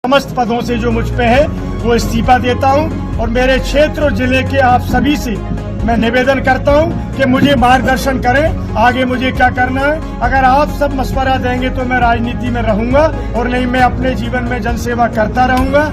समस्त पदों से जो मुझ पे है वो इस्तीफा देता हूं और मेरे क्षेत्र और जिले के आप सभी से मैं निवेदन करता हूं कि मुझे मार्गदर्शन करें, आगे मुझे क्या करना है। अगर आप सब मशवरा देंगे तो मैं राजनीति में रहूंगा और नहीं मैं अपने जीवन में जनसेवा करता रहूंगा।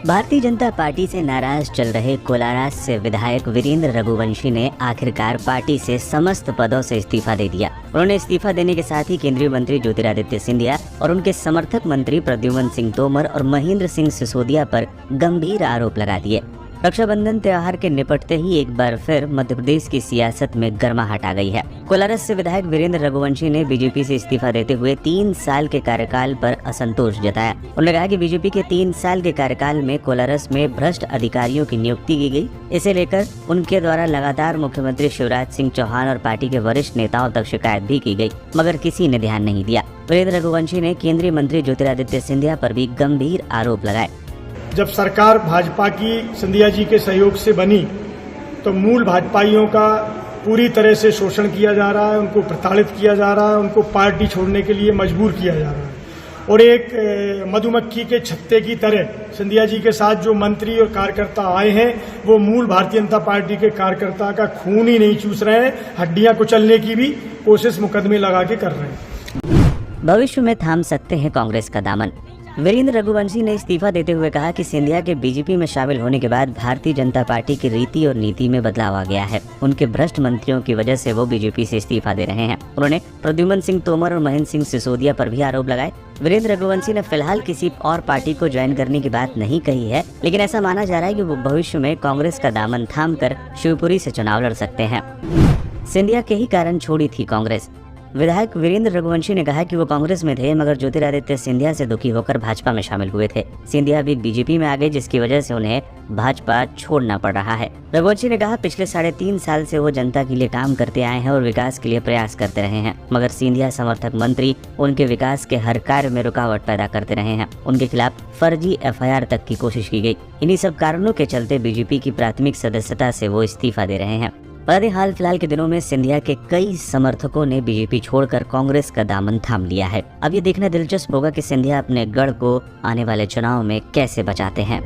भारतीय जनता पार्टी से नाराज चल रहे कोलारस से विधायक वीरेंद्र रघुवंशी ने आखिरकार पार्टी से समस्त पदों से इस्तीफा दे दिया। उन्होंने इस्तीफा देने के साथ ही केंद्रीय मंत्री ज्योतिरादित्य सिंधिया और उनके समर्थक मंत्री प्रद्युम्न सिंह तोमर और महेंद्र सिंह सिसोदिया पर गंभीर आरोप लगा दिए। रक्षाबंधन त्योहार के निपटते ही एक बार फिर मध्य प्रदेश की सियासत में गर्माहट आ गई है। कोलारस से विधायक वीरेंद्र रघुवंशी ने बीजेपी से इस्तीफा देते हुए 3 साल के कार्यकाल पर असंतोष जताया। उन्होंने कहा कि बीजेपी के 3 साल के कार्यकाल में कोलारस में भ्रष्ट अधिकारियों की नियुक्ति की गई। इसे लेकर उनके द्वारा लगातार मुख्यमंत्री शिवराज सिंह चौहान और पार्टी के वरिष्ठ नेताओं तक शिकायत भी की गई, मगर किसी ने ध्यान नहीं दिया। वीरेंद्र रघुवंशी ने केंद्रीय मंत्री ज्योतिरादित्य सिंधिया पर भी गंभीर आरोप लगाए। जब सरकार भाजपा की सिंधिया जी के सहयोग से बनी तो मूल भाजपाइयों का पूरी तरह से शोषण किया जा रहा है, उनको प्रताड़ित किया जा रहा है, उनको पार्टी छोड़ने के लिए मजबूर किया जा रहा है और एक मधुमक्खी के छत्ते की तरह सिंधिया जी के साथ जो मंत्री और कार्यकर्ता आए हैं वो मूल भारतीय जनता पार्टी के कार्यकर्ता का खून ही नहीं चूस रहे हैं, हड्डियां कुचलने की भी कोशिश मुकदमे लगा के कर रहे हैं। भविष्य में थाम सकते हैं कांग्रेस का दामन। वीरेंद्र रघुवंशी ने इस्तीफा देते हुए कहा कि सिंधिया के बीजेपी में शामिल होने के बाद भारतीय जनता पार्टी की रीति और नीति में बदलाव आ गया है। उनके भ्रष्ट मंत्रियों की वजह से वो बीजेपी से इस्तीफा दे रहे हैं। उन्होंने प्रद्युम्न सिंह तोमर और महेंद्र सिंह सिसोदिया पर भी आरोप लगाए। वीरेंद्र रघुवंशी ने फिलहाल किसी और पार्टी को ज्वाइन करने की बात नहीं कही है, लेकिन ऐसा माना जा रहा है कि वो भविष्य में कांग्रेस का दामन थाम कर शिवपुरी से चुनाव लड़ सकते हैं। सिंधिया के ही कारण छोड़ी थी कांग्रेस। विधायक वीरेंद्र रघुवंशी ने कहा कि वो कांग्रेस में थे मगर ज्योतिरादित्य सिंधिया से दुखी होकर भाजपा में शामिल हुए थे। सिंधिया भी बीजेपी में आ गए जिसकी वजह से उन्हें भाजपा छोड़ना पड़ रहा है। रघुवंशी ने कहा पिछले 3.5 साल से वो जनता के लिए काम करते आए हैं और विकास के लिए प्रयास करते रहे हैं, मगर सिंधिया समर्थक मंत्री उनके विकास के हर कार्य में रुकावट पैदा करते रहे हैं। उनके खिलाफ फर्जी FIR तक की कोशिश की गई। इन्हीं सब कारणों के चलते बीजेपी की प्राथमिक सदस्यता से वो इस्तीफा दे रहे हैं। पर हाल फिलहाल के दिनों में सिंधिया के कई समर्थकों ने बीजेपी छोड़कर कांग्रेस का दामन थाम लिया है। अब ये देखना दिलचस्प होगा कि सिंधिया अपने गढ़ को आने वाले चुनाव में कैसे बचाते हैं।